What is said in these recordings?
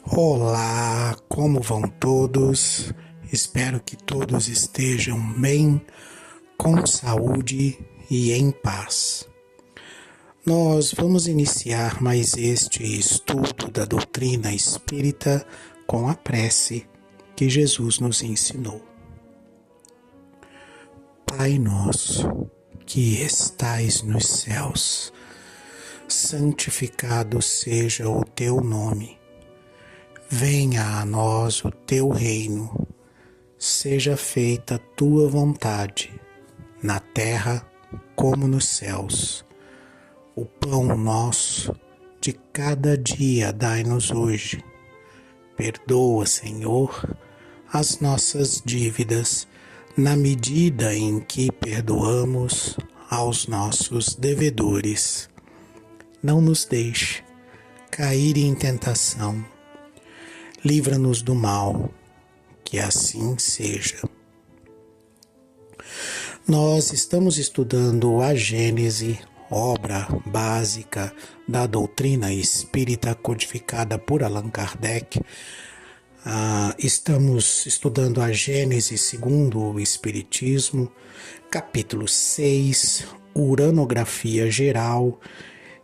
Olá, como vão todos? Espero que todos estejam bem, com saúde e em paz. Nós vamos iniciar mais este estudo da doutrina espírita com a prece que Jesus nos ensinou. Pai nosso, que estais nos céus, santificado seja o teu nome. Venha a nós o teu reino, seja feita a tua vontade, na terra como nos céus. O pão nosso de cada dia dai-nos hoje. Perdoa, Senhor, as nossas dívidas, na medida em que perdoamos aos nossos devedores. Não nos deixe cair em tentação. Livra-nos do mal, que assim seja. Nós estamos estudando a Gênese, obra básica da doutrina espírita codificada por Allan Kardec. Estamos estudando a Gênese segundo o Espiritismo, capítulo 6, Uranografia Geral,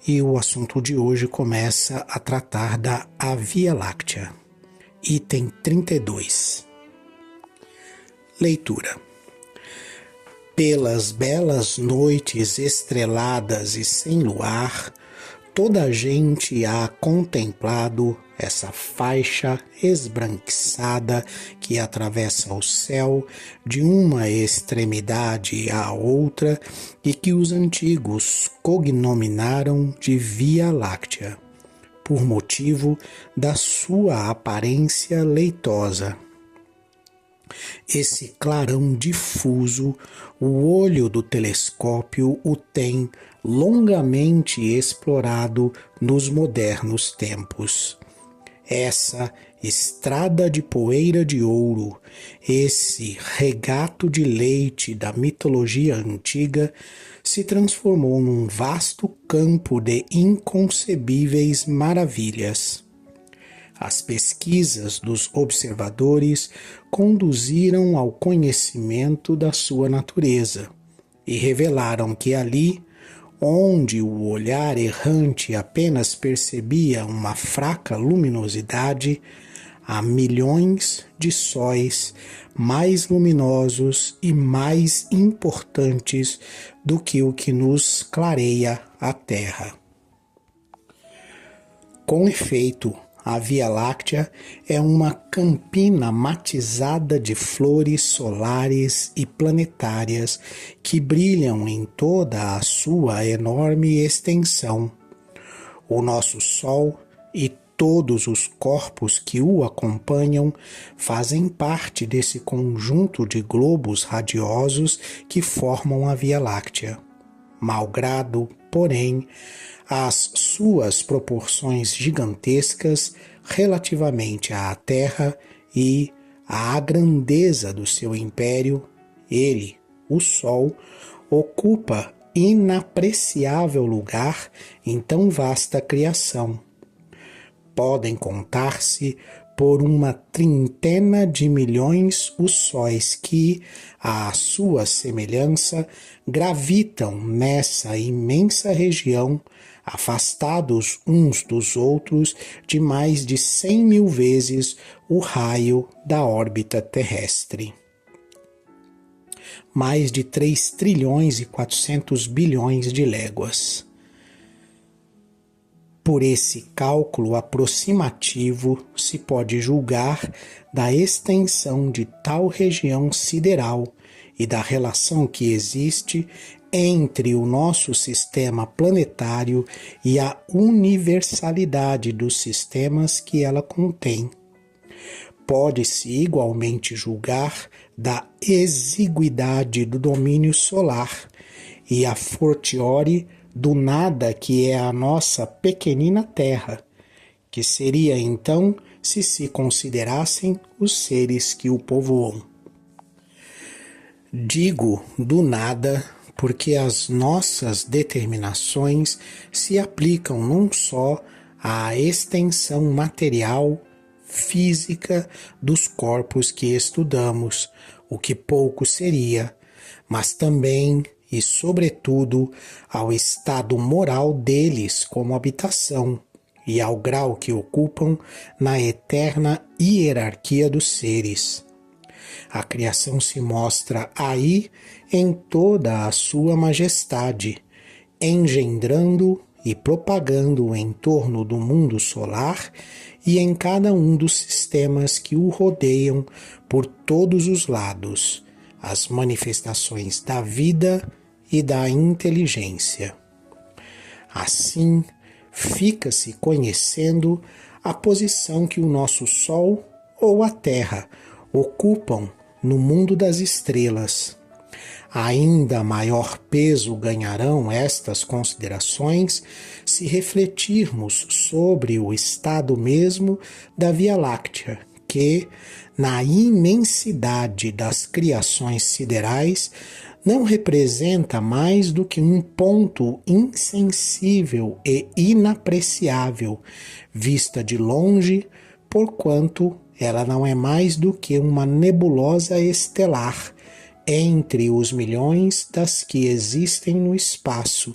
e o assunto de hoje começa a tratar da Via Láctea. Item 32. Leitura. Pelas belas noites estreladas e sem luar, toda a gente há contemplado essa faixa esbranquiçada que atravessa o céu de uma extremidade à outra e que os antigos cognominaram de Via Láctea, por motivo da sua aparência leitosa. Esse clarão difuso, o olho do telescópio o tem longamente explorado nos modernos tempos. Essa estrada de poeira de ouro, esse regato de leite da mitologia antiga, se transformou num vasto campo de inconcebíveis maravilhas. As pesquisas dos observadores conduziram ao conhecimento da sua natureza e revelaram que ali, onde o olhar errante apenas percebia uma fraca luminosidade, há milhões de sóis mais luminosos e mais importantes do que o que nos clareia a Terra. Com efeito, a Via Láctea é uma campina matizada de flores solares e planetárias que brilham em toda a sua enorme extensão. O nosso Sol e todos os corpos que o acompanham fazem parte desse conjunto de globos radiosos que formam a Via Láctea. Malgrado, porém, as suas proporções gigantescas relativamente à Terra e à grandeza do seu império, ele, o Sol, ocupa inapreciável lugar em tão vasta criação. Podem contar-se por uma trintena de milhões os sóis que, à sua semelhança, gravitam nessa imensa região, afastados uns dos outros de mais de 100.000 vezes o raio da órbita terrestre. Mais de 3 trilhões e 400 bilhões de léguas. Por esse cálculo aproximativo se pode julgar da extensão de tal região sideral e da relação que existe entre o nosso sistema planetário e a universalidade dos sistemas que ela contém. Pode-se igualmente julgar da exiguidade do domínio solar e a fortiori do nada que é a nossa pequenina Terra, que seria então se considerassem os seres que o povoam. Digo do nada porque as nossas determinações se aplicam não só à extensão material física dos corpos que estudamos, o que pouco seria, mas também e, sobretudo, ao estado moral deles como habitação e ao grau que ocupam na eterna hierarquia dos seres. A criação se mostra aí em toda a sua majestade, engendrando e propagando em torno do mundo solar e em cada um dos sistemas que o rodeiam por todos os lados, as manifestações da vida e da inteligência. Assim, fica-se conhecendo a posição que o nosso Sol ou a Terra ocupam no mundo das estrelas. Ainda maior peso ganharão estas considerações se refletirmos sobre o estado mesmo da Via Láctea, que, na imensidade das criações siderais, não representa mais do que um ponto insensível e inapreciável, vista de longe, porquanto ela não é mais do que uma nebulosa estelar entre os milhões das que existem no espaço.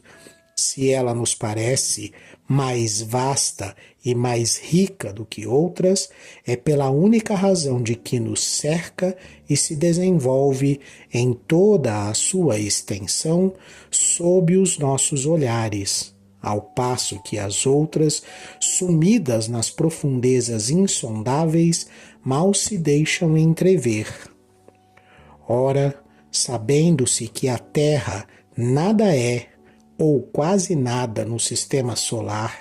Se ela nos parece mais vasta e mais rica do que outras, é pela única razão de que nos cerca e se desenvolve em toda a sua extensão sob os nossos olhares, ao passo que as outras, sumidas nas profundezas insondáveis, mal se deixam entrever. Ora, sabendo-se que a Terra nada é, ou quase nada no sistema solar,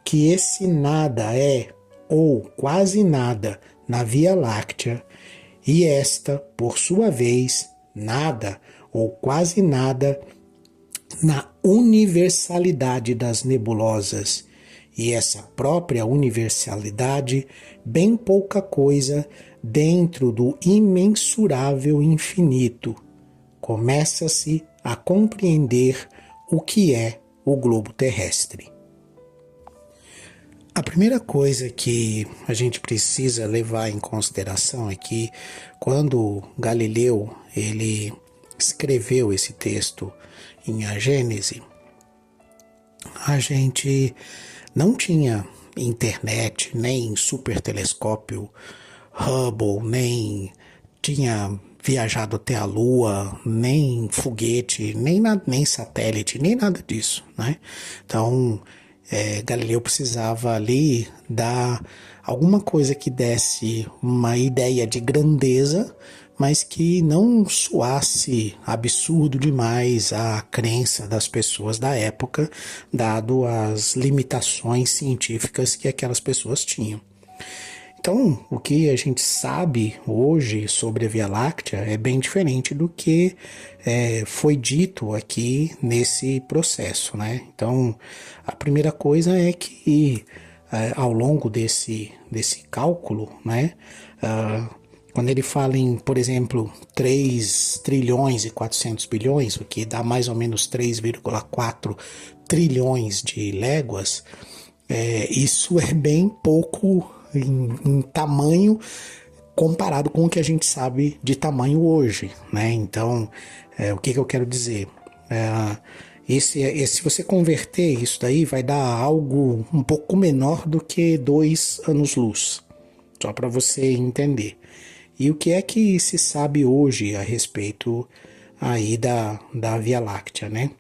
que esse nada é, ou quase nada, na Via Láctea, e esta, por sua vez, nada, ou quase nada, na universalidade das nebulosas, e essa própria universalidade, bem pouca coisa, dentro do imensurável infinito, começa-se a compreender o que é o globo terrestre. A primeira coisa que a gente precisa levar em consideração é que quando Galileu ele escreveu esse texto em A Gênese, a gente não tinha internet, nem supertelescópio Hubble, nem tinha viajado até a Lua, nem foguete, nem satélite, nem nada disso, né? Então, Galileu precisava ali dar alguma coisa que desse uma ideia de grandeza, mas que não soasse absurdo demais a crença das pessoas da época, dado as limitações científicas que aquelas pessoas tinham. Então, o que a gente sabe hoje sobre a Via Láctea é bem diferente do que foi dito aqui nesse processo, né? Então, a primeira coisa é que ao longo desse cálculo, né, quando ele fala em, por exemplo, 3 trilhões e 400 bilhões, o que dá mais ou menos 3,4 trilhões de léguas, isso é bem pouco em tamanho comparado com o que a gente sabe de tamanho hoje, né? Então, o que eu quero dizer? Se você converter isso daí, vai dar algo um pouco menor do que 2 anos-luz, só para você entender. E o que é que se sabe hoje a respeito aí da Via Láctea, né?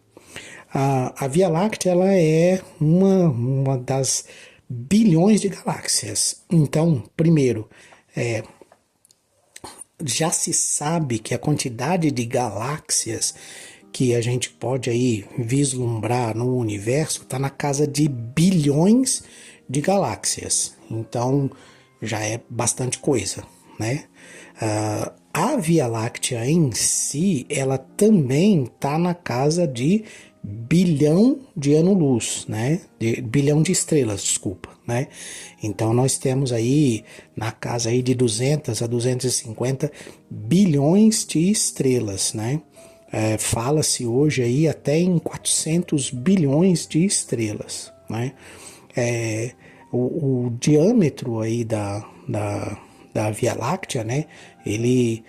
A Via Láctea ela é uma das bilhões de galáxias. Então, primeiro, já se sabe que a quantidade de galáxias que a gente pode aí vislumbrar no universo está na casa de bilhões de galáxias. Então, já é bastante coisa, né? A Via Láctea em si, ela também está na casa de bilhão de ano-luz, né? Bilhão de estrelas, desculpa, né? Então nós temos aí na casa aí de 200 a 250 bilhões de estrelas, né? Fala-se hoje aí até em 400 bilhões de estrelas, né? o diâmetro aí da Via Láctea, né? Ele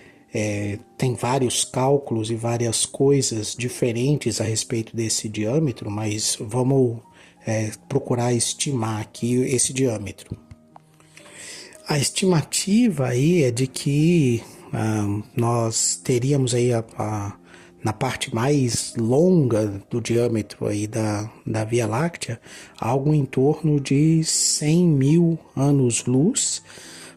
tem vários cálculos e várias coisas diferentes a respeito desse diâmetro, mas vamos procurar estimar aqui esse diâmetro. A estimativa aí é de que nós teríamos aí na parte mais longa do diâmetro aí da Via Láctea, algo em torno de 100 mil anos-luz,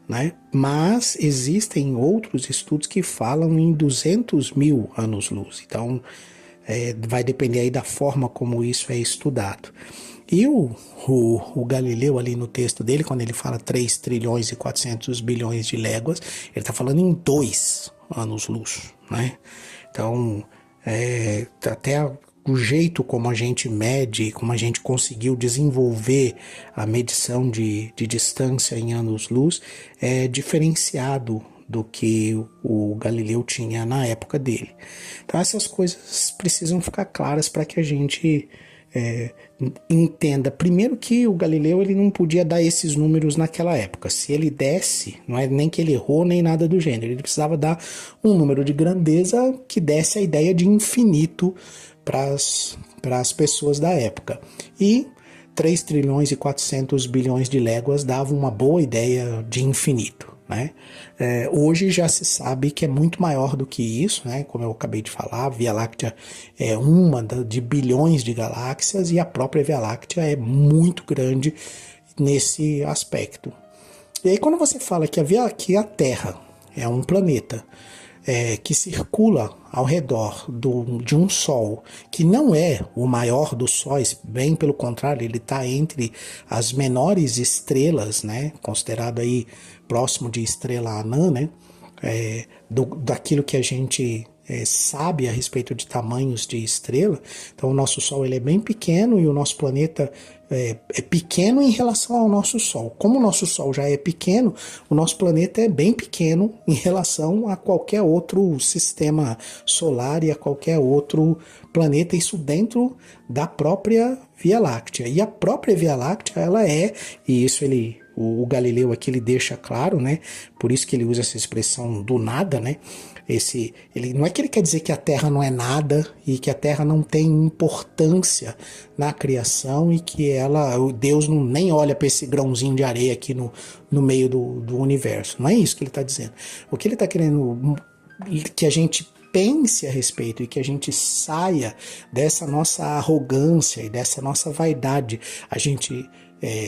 né? Mas existem outros estudos que falam em 200 mil anos-luz. Então, vai depender aí da forma como isso é estudado. E o Galileu ali no texto dele, quando ele fala 3 trilhões e 400 bilhões de léguas, ele está falando em 2 anos-luz, né? Então, até o jeito como a gente mede, como a gente conseguiu desenvolver a medição de distância em anos-luz é diferenciado do que o Galileu tinha na época dele. Então essas coisas precisam ficar claras para que a gente entenda. Primeiro que o Galileu ele não podia dar esses números naquela época. Se ele desse, não é nem que ele errou nem nada do gênero, ele precisava dar um número de grandeza que desse a ideia de infinito para as pessoas da época. E 3 trilhões e 400 bilhões de léguas dava uma boa ideia de infinito, né? Hoje já se sabe que é muito maior do que isso, né? Como eu acabei de falar, a Via Láctea é uma de bilhões de galáxias e a própria Via Láctea é muito grande nesse aspecto. E aí quando você fala que a Terra é um planeta que circula ao redor de um Sol, que não é o maior dos sóis, bem pelo contrário, ele está entre as menores estrelas, né, considerado aí próximo de estrela anã, né, daquilo que a gente sabe a respeito de tamanhos de estrela. Então o nosso Sol ele é bem pequeno e o nosso planeta é pequeno em relação ao nosso Sol. Como o nosso Sol já é pequeno, o nosso planeta é bem pequeno em relação a qualquer outro sistema solar e a qualquer outro planeta, isso dentro da própria Via Láctea. E a própria Via Láctea, ela e isso o Galileu aqui ele deixa claro, né? Por isso que ele usa essa expressão do nada, né? Ele não é que ele quer dizer que a Terra não é nada e que a Terra não tem importância na criação e que Deus nem olha para esse grãozinho de areia aqui no meio do universo. Não é isso que ele está dizendo. O que ele está querendo que a gente pense a respeito e que a gente saia dessa nossa arrogância e dessa nossa vaidade. A gente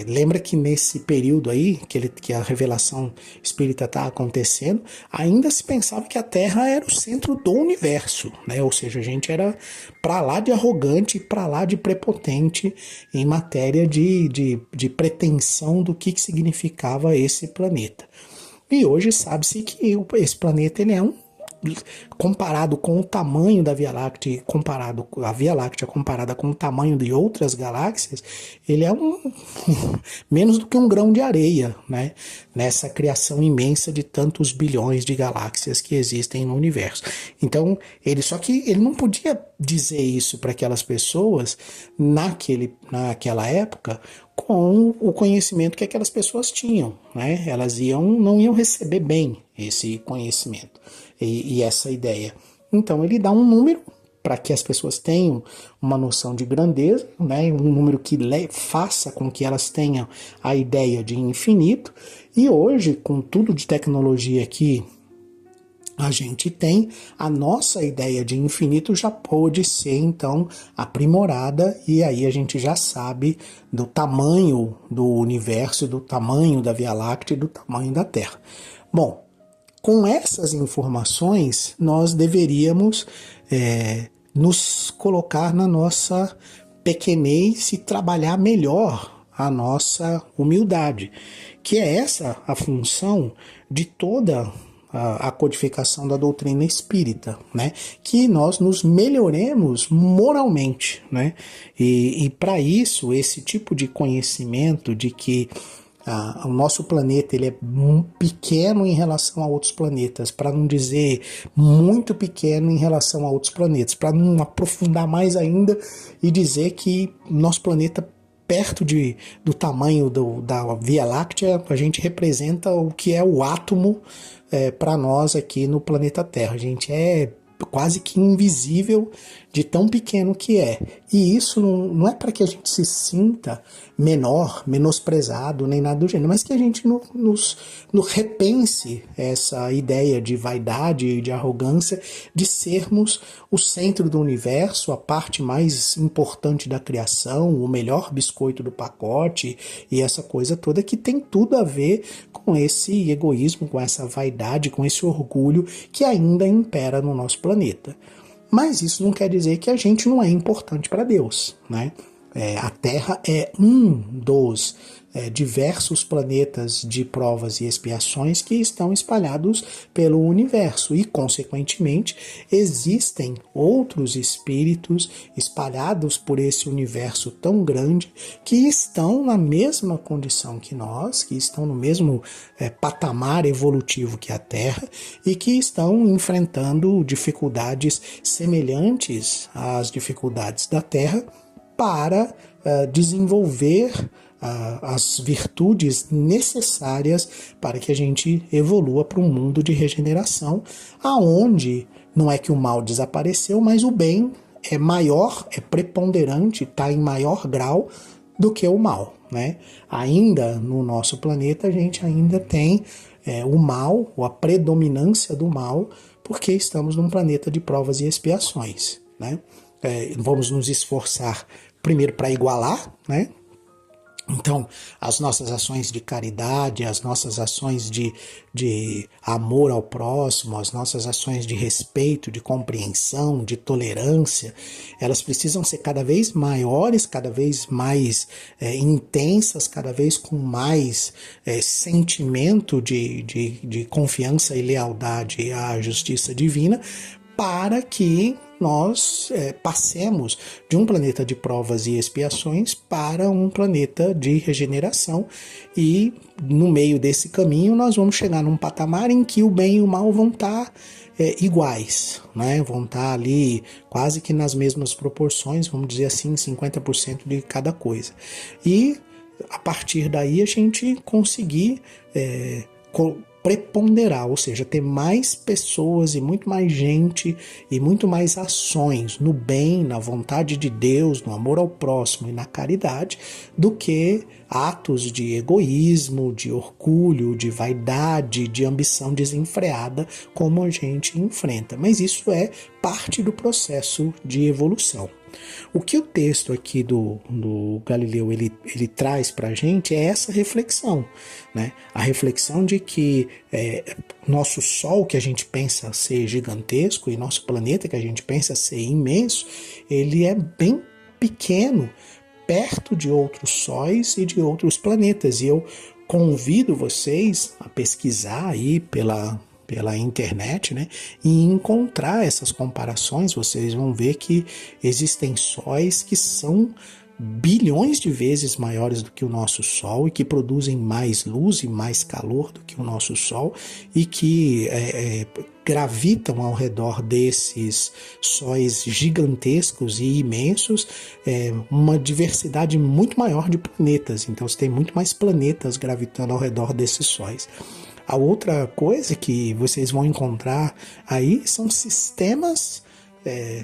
lembra que nesse período aí, que a revelação espírita está acontecendo, ainda se pensava que a Terra era o centro do universo, né? Ou seja, a gente era para lá de arrogante, para lá de prepotente em matéria de pretensão do que significava esse planeta. E hoje sabe-se que esse planeta ele é comparado com o tamanho da Via Láctea, a Via Láctea comparada com o tamanho de outras galáxias, ele é menos do que um grão de areia, né? Nessa criação imensa de tantos bilhões de galáxias que existem no universo. Então, só que ele não podia dizer isso para aquelas pessoas naquela época com o conhecimento que aquelas pessoas tinham, né? Elas não iam receber bem esse conhecimento e essa ideia. Então ele dá um número para que as pessoas tenham uma noção de grandeza, né? Um número que faça com que elas tenham a ideia de infinito. E hoje, com tudo de tecnologia que a gente tem, a nossa ideia de infinito já pode ser então aprimorada e aí a gente já sabe do tamanho do universo, do tamanho da Via Láctea e do tamanho da Terra. Bom, com essas informações nós deveríamos nos colocar na nossa pequenez e trabalhar melhor a nossa humildade, que é essa a função de toda a codificação da doutrina espírita, né? Que nós nos melhoremos moralmente, né? E para isso, esse tipo de conhecimento de que o nosso planeta ele é pequeno em relação a outros planetas, para não dizer muito pequeno em relação a outros planetas, para não aprofundar mais ainda e dizer que nosso planeta perto do tamanho da Via Láctea, a gente representa o que é o átomo para nós aqui no planeta Terra. A gente é quase que invisível de tão pequeno que é. E isso não é para que a gente se sinta menor, menosprezado, nem nada do gênero, mas que a gente nos repense essa ideia de vaidade e de arrogância de sermos o centro do universo, a parte mais importante da criação, o melhor biscoito do pacote e essa coisa toda que tem tudo a ver com esse egoísmo, com essa vaidade, com esse orgulho que ainda impera no nosso planeta. Mas isso não quer dizer que a gente não é importante para Deus, né? A Terra é um dos diversos planetas de provas e expiações que estão espalhados pelo universo e, consequentemente, existem outros espíritos espalhados por esse universo tão grande que estão na mesma condição que nós, que estão no mesmo patamar evolutivo que a Terra e que estão enfrentando dificuldades semelhantes às dificuldades da Terra para desenvolver as virtudes necessárias para que a gente evolua para um mundo de regeneração, aonde não é que o mal desapareceu, mas o bem é maior, é preponderante, está em maior grau do que o mal, né? Ainda no nosso planeta a gente ainda tem o mal, ou a predominância do mal, porque estamos num planeta de provas e expiações, né? Vamos nos esforçar primeiro para igualar, né? Então, as nossas ações de caridade, as nossas ações de amor ao próximo, as nossas ações de respeito, de compreensão, de tolerância, elas precisam ser cada vez maiores, cada vez mais intensas, cada vez com mais sentimento de confiança e lealdade à justiça divina, para que nós passemos de um planeta de provas e expiações para um planeta de regeneração, e no meio desse caminho nós vamos chegar num patamar em que o bem e o mal vão estar iguais, né? Vão estar ali quase que nas mesmas proporções, vamos dizer assim, 50% de cada coisa. E a partir daí a gente conseguir preponderar, ou seja, ter mais pessoas e muito mais gente e muito mais ações no bem, na vontade de Deus, no amor ao próximo e na caridade, do que atos de egoísmo, de orgulho, de vaidade, de ambição desenfreada, como a gente enfrenta. Mas isso é parte do processo de evolução. O que o texto aqui do Galileu ele traz para a gente é essa reflexão, né? A reflexão de que nosso Sol, que a gente pensa ser gigantesco, e nosso planeta, que a gente pensa ser imenso, ele é bem pequeno perto de outros sóis e de outros planetas. E eu convido vocês a pesquisar aí pela internet, né, e encontrar essas comparações. Vocês vão ver que existem sóis que são bilhões de vezes maiores do que o nosso Sol e que produzem mais luz e mais calor do que o nosso Sol e que gravitam ao redor desses sóis gigantescos e imensos uma diversidade muito maior de planetas. Então você tem muito mais planetas gravitando ao redor desses sóis. A outra coisa que vocês vão encontrar aí são sistemas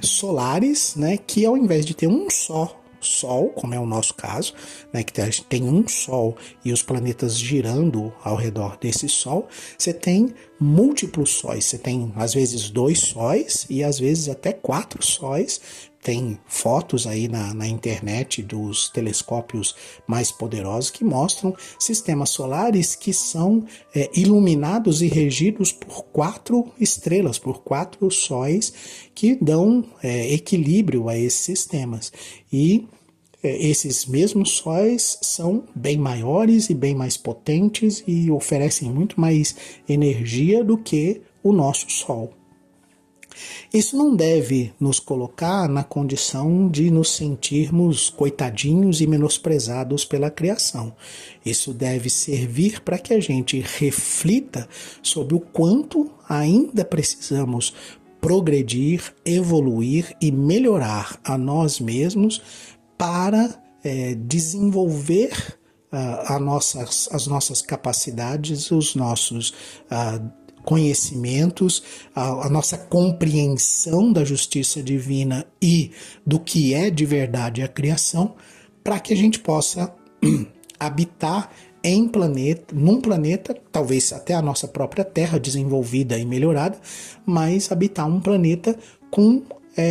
solares, né, que ao invés de ter um só Sol, como é o nosso caso, né, que tem um Sol e os planetas girando ao redor desse Sol, você tem múltiplos sóis, você tem às vezes 2 sóis e às vezes até 4 sóis. Tem fotos aí na internet dos telescópios mais poderosos que mostram sistemas solares que são iluminados e regidos por 4 estrelas, por 4 sóis que dão equilíbrio a esses sistemas. E esses mesmos sóis são bem maiores e bem mais potentes e oferecem muito mais energia do que o nosso Sol. Isso não deve nos colocar na condição de nos sentirmos coitadinhos e menosprezados pela criação. Isso deve servir para que a gente reflita sobre o quanto ainda precisamos progredir, evoluir e melhorar a nós mesmos para desenvolver as nossas capacidades, os nossos conhecimentos, a nossa compreensão da justiça divina e do que é de verdade a criação, para que a gente possa habitar num planeta, talvez até a nossa própria Terra desenvolvida e melhorada, mas habitar um planeta com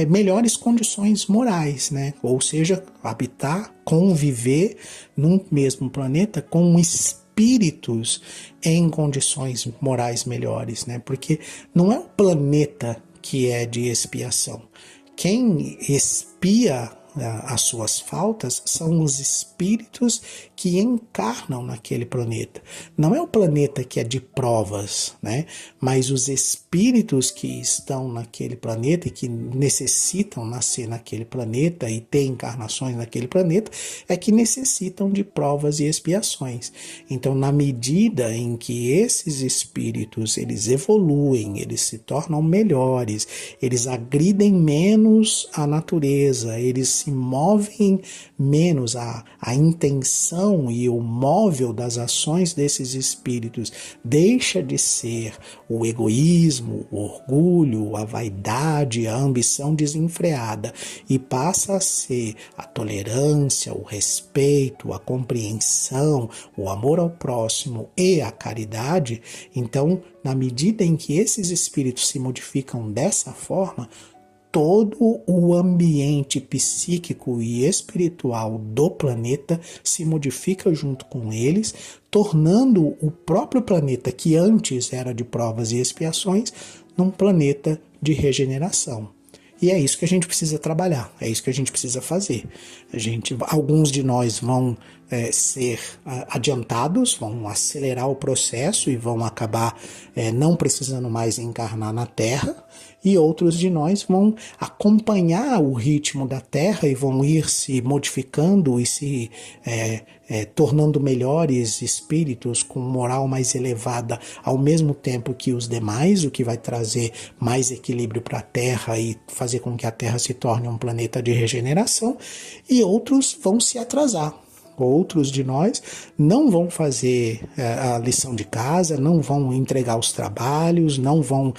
melhores condições morais, né? Ou seja, habitar, conviver num mesmo planeta com espíritos em condições morais melhores, né? Porque não é o planeta que é de expiação. Quem expia as suas faltas são os espíritos que encarnam naquele planeta. Não é o planeta que é de provas, né? Mas os espíritos que estão naquele planeta e que necessitam nascer naquele planeta e ter encarnações naquele planeta é que necessitam de provas e expiações. Então, na medida em que esses espíritos eles evoluem, eles se tornam melhores, eles agridem menos a natureza, eles se movem menos, a intenção e o móvel das ações desses espíritos deixa de ser o egoísmo, o orgulho, a vaidade, a ambição desenfreada e passa a ser a tolerância, o respeito, a compreensão, o amor ao próximo e a caridade. Então, na medida em que esses espíritos se modificam dessa forma, todo o ambiente psíquico e espiritual do planeta se modifica junto com eles, tornando o próprio planeta, que antes era de provas e expiações, num planeta de regeneração. E é isso que a gente precisa trabalhar, é isso que a gente precisa fazer. Alguns de nós vão ser adiantados, vão acelerar o processo e vão acabar não precisando mais encarnar na Terra, e outros de nós vão acompanhar o ritmo da Terra e vão ir se modificando e se tornando melhores espíritos com moral mais elevada ao mesmo tempo que os demais, o que vai trazer mais equilíbrio para a Terra e fazer com que a Terra se torne um planeta de regeneração, e outros vão se atrasar. Outros de nós não vão fazer a lição de casa, não vão entregar os trabalhos, não vão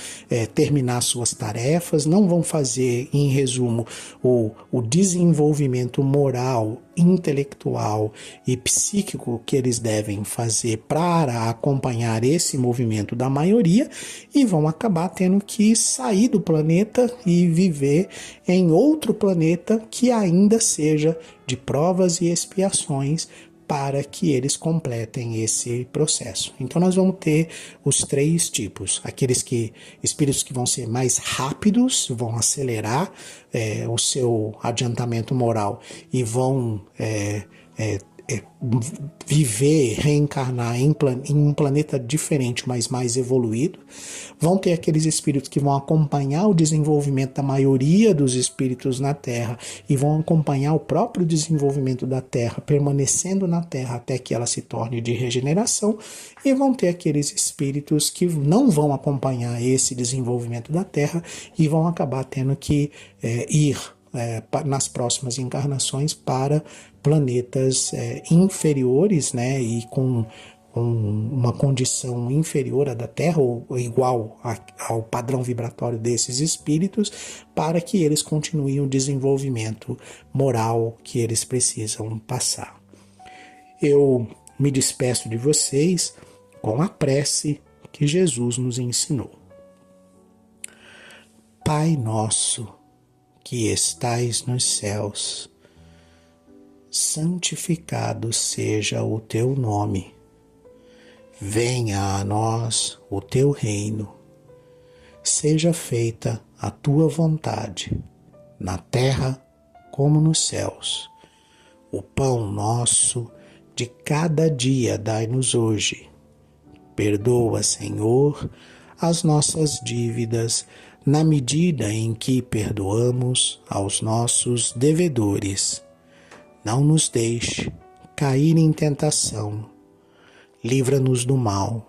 terminar suas tarefas, não vão fazer, em resumo, o desenvolvimento moral, intelectual e psíquico que eles devem fazer para acompanhar esse movimento da maioria, e vão acabar tendo que sair do planeta e viver em outro planeta que ainda seja de provas e expiações para que eles completem esse processo. Então nós vamos ter os três tipos: espíritos que vão ser mais rápidos, vão acelerar o seu adiantamento moral e vão viver, reencarnar em um planeta diferente, mas mais evoluído. Vão ter aqueles espíritos que vão acompanhar o desenvolvimento da maioria dos espíritos na Terra e vão acompanhar o próprio desenvolvimento da Terra, permanecendo na Terra até que ela se torne de regeneração. E vão ter aqueles espíritos que não vão acompanhar esse desenvolvimento da Terra e vão acabar tendo que ir nas próximas encarnações para planetas inferiores, né, e com uma condição inferior à da Terra, ou igual ao padrão vibratório desses espíritos, para que eles continuem o desenvolvimento moral que eles precisam passar. Eu me despeço de vocês com a prece que Jesus nos ensinou. Pai nosso, que estais nos céus, santificado seja o teu nome. Venha a nós o teu reino. Seja feita a tua vontade, na terra como nos céus. O pão nosso de cada dia dai-nos hoje. Perdoa, Senhor, as nossas dívidas, na medida em que perdoamos aos nossos devedores. Não nos deixe cair em tentação. Livra-nos do mal,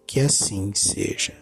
que assim seja.